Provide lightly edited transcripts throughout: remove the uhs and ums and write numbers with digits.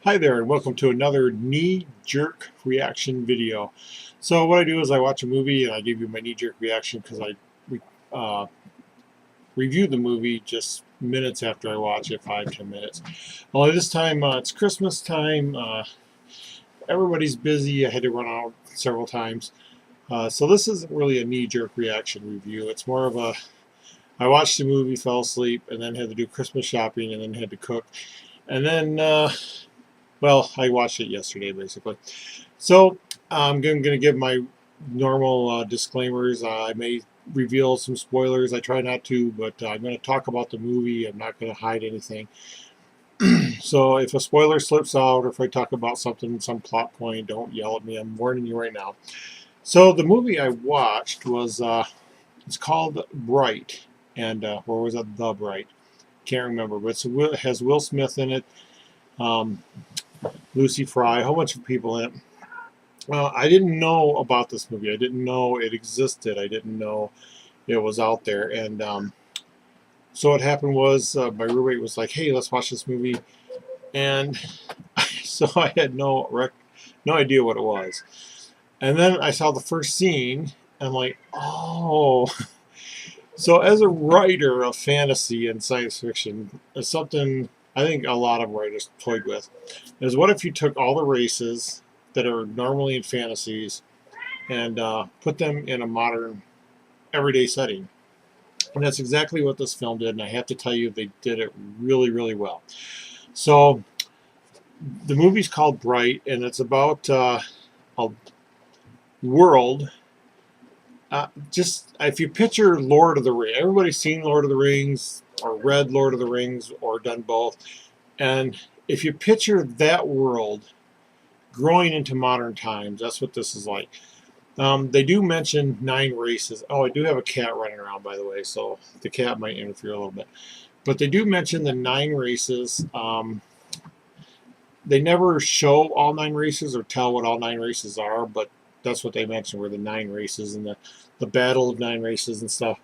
Hi there, and welcome to another knee-jerk reaction video. So what I do is I watch a movie and I give you my knee-jerk reaction because I uh, review the movie just minutes after I watch it, 5-10 minutes. Well, this time it's Christmas time. Everybody's busy. I had to run out several times. So this isn't really a knee-jerk reaction review. It's more of a, I watched the movie, fell asleep, and then had to do Christmas shopping, and then had to cook. And then well, I watched it yesterday, basically. So I'm going to give my normal disclaimers. I may reveal some spoilers. I try not to, but I'm going to talk about the movie. I'm not going to hide anything. So if a spoiler slips out or if I talk about something, some plot point, don't yell at me. I'm warning you right now. So the movie I watched was, it's called Bright. And, or was it The Bright? Can't remember, but it has Will Smith in it. Lucy Fry, a whole bunch of people in it. I didn't know about this movie. I didn't know it existed. I didn't know it was out there. And so what happened was my roommate was like, "Hey, let's watch this movie," and so I had no idea what it was. And then I saw the first scene. And I'm like, "Oh." So as a writer of fantasy and science fiction, it's something I think a lot of writers toyed with. Is what if you took all the races that are normally in fantasies and put them in a modern, everyday setting? And that's exactly what this film did, and I have to tell you, they did it really, really well. So the movie's called Bright, and it's about a world. Just if you picture Lord of the Rings, everybody's seen Lord of the Rings or read Lord of the Rings or done both. And if you picture that world growing into modern times, that's what this is like. They do mention 9 races. Oh, I do have a cat running around, by the way, so the cat might interfere a little bit. But they do mention the 9 races. They never show all 9 races or tell what all 9 races are, but that's what they mentioned were the 9 races and the battle of 9 races and stuff.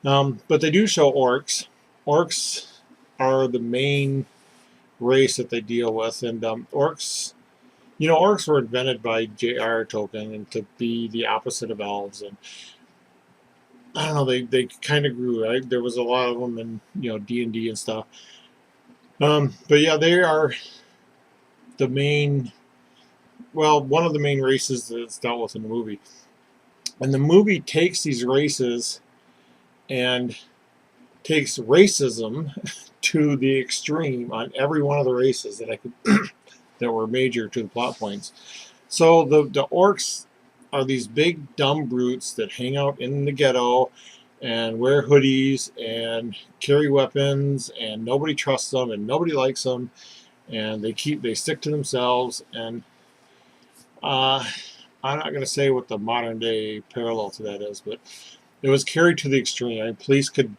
But they do show orcs. Orcs are the main race that they deal with, and orcs, orcs were invented by J.R. Tolkien and to be the opposite of elves, and I don't know, they kind of grew, right? There was a lot of them in D&D and stuff. But yeah, they are the main, well, one of the main races that's dealt with in the movie, and the movie takes these races and takes racism to the extreme on every one of the races that I could that were major to the plot points. So the orcs are these big dumb brutes that hang out in the ghetto and wear hoodies and carry weapons, and nobody trusts them and nobody likes them, and they stick to themselves. And uh, I'm not going to say what the modern day parallel to that is, but it was carried to the extreme. I mean, police could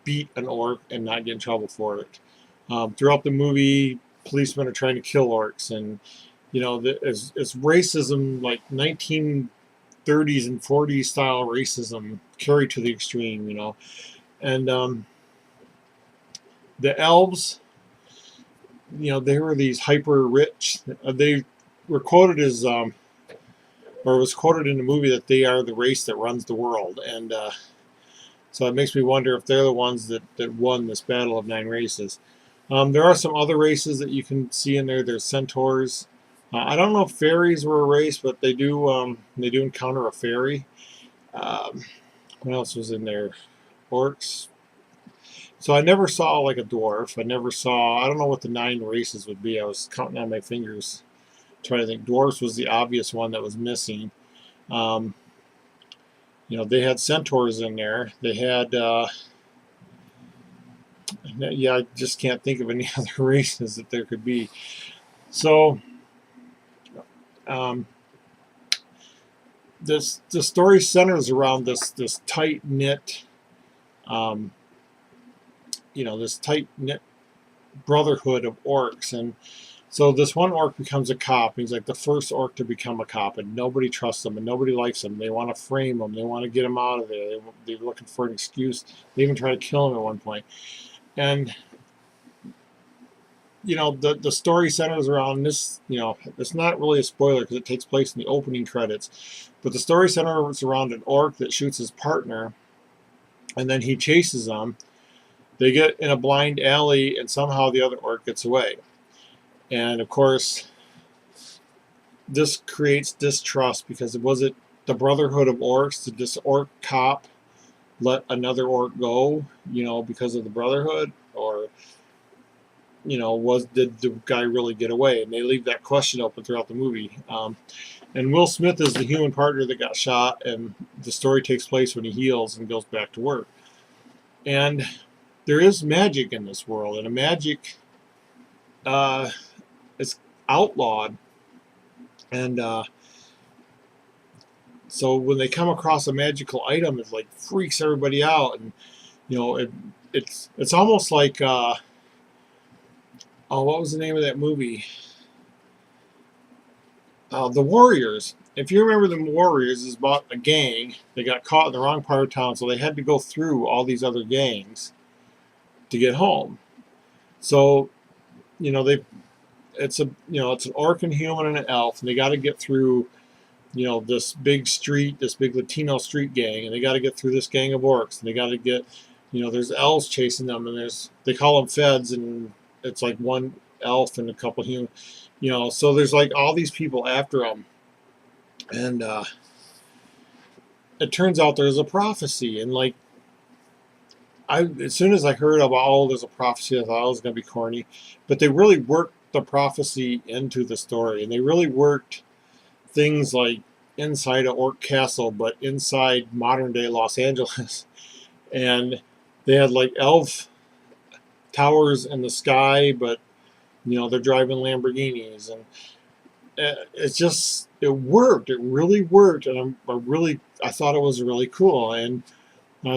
beat an orc and not get in trouble for it. Throughout the movie, policemen are trying to kill orcs, and it's racism, like 1930s and 40s style racism carried to the extreme. And the elves, they were these hyper rich. They were quoted as, or it was quoted in the movie that they are the race that runs the world, and so it makes me wonder if they're the ones that won this battle of 9 races. There are some other races that you can see in there. There's centaurs. I don't know if fairies were a race, but they do encounter a fairy. Um, what else was in there? Orcs. So I never saw like a dwarf. I never saw. I don't know what the 9 races would be. I was counting on my fingers, trying to think. Dwarfs was the obvious one that was missing. Um, they had centaurs in there. They had. Yeah, I just can't think of any other races that there could be. So, um, the story centers around this tight knit, um, this tight knit brotherhood of orcs, and so this one orc becomes a cop. He's like the first orc to become a cop, and nobody trusts him, and nobody likes him. They want to frame him. They want to get him out of there. They're looking for an excuse. They even try to kill him at one point, and the story centers around this. It's not really a spoiler because it takes place in the opening credits, but the story centers around an orc that shoots his partner, and then he chases them. They get in a blind alley, and somehow the other orc gets away. And of course, this creates distrust because was it the Brotherhood of Orcs? Did this orc cop let another orc go, because of the Brotherhood? Or, did the guy really get away? And they leave that question open throughout the movie. And Will Smith is the human partner that got shot, and the story takes place when he heals and goes back to work. And there is magic in this world, and a magic is outlawed. And so when they come across a magical item, it like freaks everybody out, and it's almost like what was the name of that movie? The Warriors. If you remember, the Warriors is about a gang. They got caught in the wrong part of town, so they had to go through all these other gangs to get home. So it's an orc and human and an elf, and they got to get through this big street, this big Latino street gang, and they got to get through this gang of orcs, and they got to get there's elves chasing them, and they call them feds, and it's like one elf and a couple human, so there's like all these people after them. And it turns out there's a prophecy, and like as soon as I heard about there's a prophecy, I thought it was going to be corny, but they really worked the prophecy into the story, and they really worked things like inside an orc castle, but inside modern day Los Angeles. And they had like elf towers in the sky, but they're driving Lamborghinis, and it worked. It really worked, and I thought it was really cool. And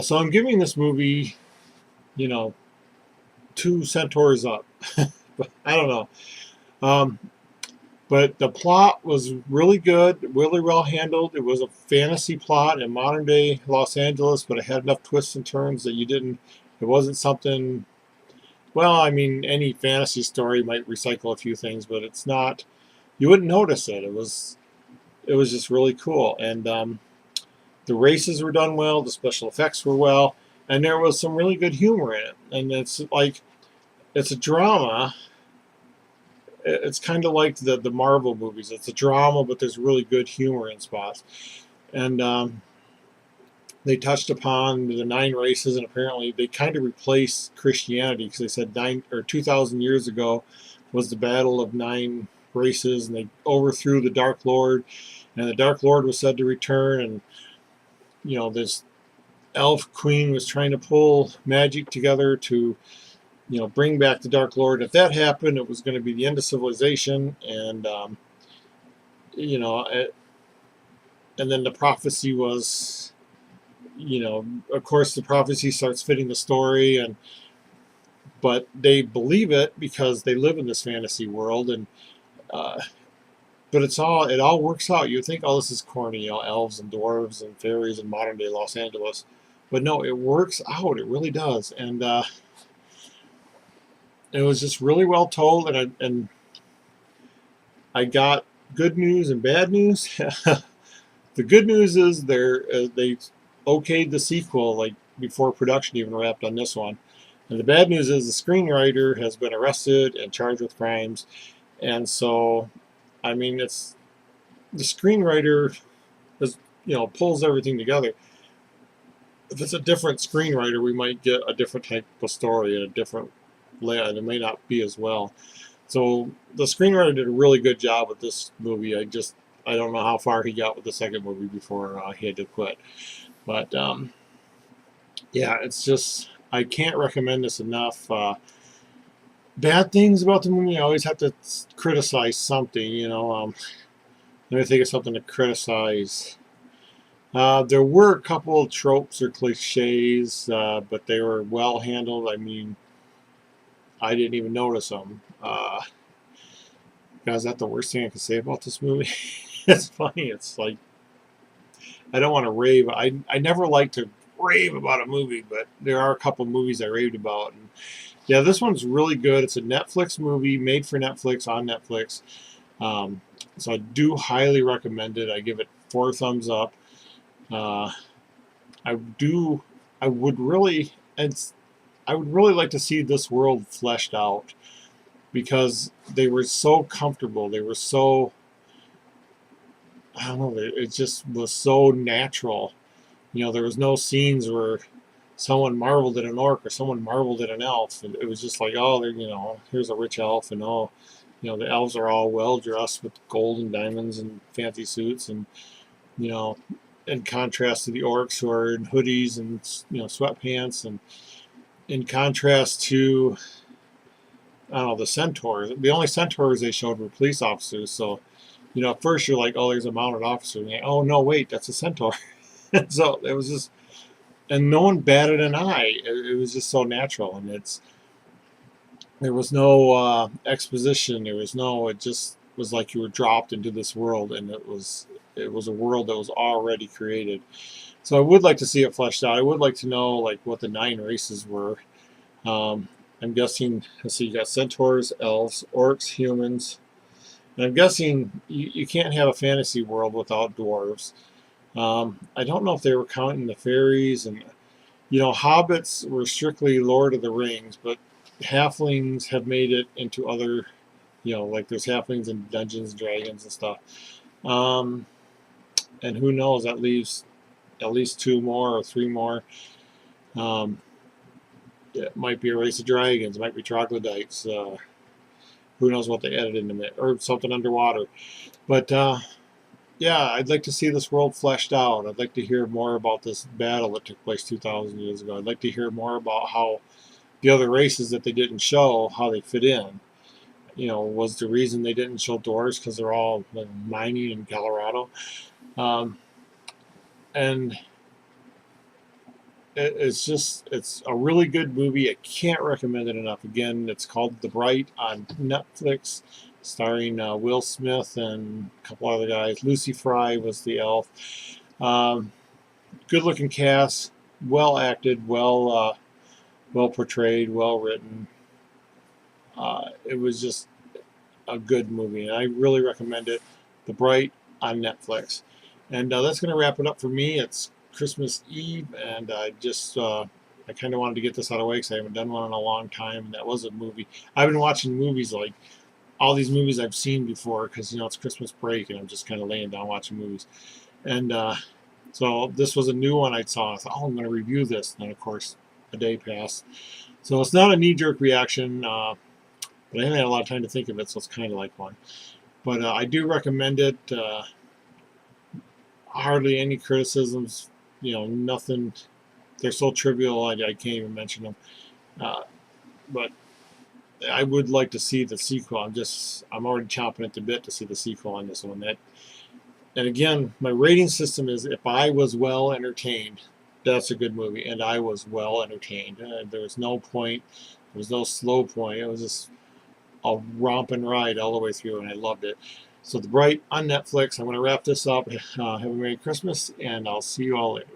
so I'm giving this movie, 2 centaurs up. I don't know. But the plot was really good, really well handled. It was a fantasy plot in modern day Los Angeles, but it had enough twists and turns that it wasn't something, well, I mean, any fantasy story might recycle a few things, but it's not, you wouldn't notice it. It was just really cool. And the races were done well, the special effects were well, and there was some really good humor in it. And it's a drama. It's kind of like the Marvel movies. It's a drama, but there's really good humor in spots. And they touched upon the 9 races, and apparently they kind of replaced Christianity, because they said 2,000 years ago was the battle of 9 races, and they overthrew the Dark Lord, and the Dark Lord was said to return, and this elf queen was trying to pull magic together to bring back the Dark Lord. If that happened, it was going to be the end of civilization, and and then the prophecy was, of course, the prophecy starts fitting the story, but they believe it because they live in this fantasy world, and but it all works out. You think, oh, this is corny, elves and dwarves and fairies in modern day Los Angeles, but no, it works out. It really does, and it was just really well told, and I got good news and bad news. The good news is they okayed the sequel like before production even wrapped on this one, and the bad news is the screenwriter has been arrested and charged with crimes, and so I mean it's the screenwriter is pulls everything together. If it's a different screenwriter, we might get a different type of story and a different layout. It may not be as well. So the screenwriter did a really good job with this movie. I don't know how far he got with the second movie before he had to quit. But yeah, it's just, I can't recommend this enough. Bad things about the movie, I always have to criticize something. Let me think of something to criticize. There were a couple of tropes or cliches, but they were well handled. I mean, I didn't even notice them. Is that the worst thing I can say about this movie? It's funny. It's like, I don't want to rave. I never like to rave about a movie, but there are a couple movies I raved about. Yeah, this one's really good. It's a Netflix movie made for Netflix on Netflix. Um, so I do highly recommend it. I give it 4 thumbs up. Uh, I do. I would really. It's. I would really like to see this world fleshed out because they were so comfortable. They were so. I don't know. It just was so natural. There was no scenes where someone marveled at an orc or someone marveled at an elf. And it was just like, oh, here's a rich elf, and oh, the elves are all well dressed with gold and diamonds and fancy suits, and you know, in contrast to the orcs who are in hoodies and sweatpants, and in contrast to I don't know the centaurs. The only centaurs they showed were police officers. So at first you're like, oh, there's a mounted officer, and oh no, wait, that's a centaur. So it was just, and no one batted an eye. It was just so natural, and there was no exposition. There was no. It just was like you were dropped into this world, and it was a world that was already created. So I would like to see it fleshed out. I would like to know like what the 9 races were. Um, I'm guessing. Let's see. You got centaurs, elves, orcs, humans. And I'm guessing you can't have a fantasy world without dwarves. I don't know if they were counting the fairies, and hobbits were strictly Lord of the Rings, but halflings have made it into other, like there's halflings in Dungeons and Dragons and stuff. Um, and who knows, that leaves at least 2 more or 3 more. It might be a race of dragons, it might be troglodytes. Who knows what they added into it, or something underwater. But yeah, I'd like to see this world fleshed out. I'd like to hear more about this battle that took place 2,000 years ago. I'd like to hear more about how the other races that they didn't show, how they fit in. Was the reason they didn't show dwarves because they're all like, mining in Colorado? Um, and it's a really good movie. I can't recommend it enough. Again, it's called TheBright on Netflix, starring Will Smith and a couple other guys. Lucy Fry was the elf. Um, Good looking cast, well acted, well portrayed, well written. It was just a good movie, and I really recommend it. TheBright on Netflix. And that's going to wrap it up for me. It's Christmas Eve, and I kind of wanted to get this out of the way because I haven't done one in a long time. And that was a movie. I've been watching movies like all these movies I've seen before because it's Christmas break, and I'm just kind of laying down watching movies. And so this was a new one I saw. I thought, oh, I'm going to review this. And then, of course, a day passed. So it's not a knee-jerk reaction, but I haven't had a lot of time to think of it, so it's kind of like one. But I do recommend it. Hardly any criticisms. Nothing. They're so trivial, I can't even mention them. But I would like to see the sequel. I'm already chomping at the bit to see the sequel on this one. And again, my rating system is if I was well entertained, that's a good movie. And I was well entertained. There was no point. There was no slow point. It was just a romping ride all the way through, and I loved it. So TheBright on Netflix. I'm going to wrap this up. Have a Merry Christmas, and I'll see you all later.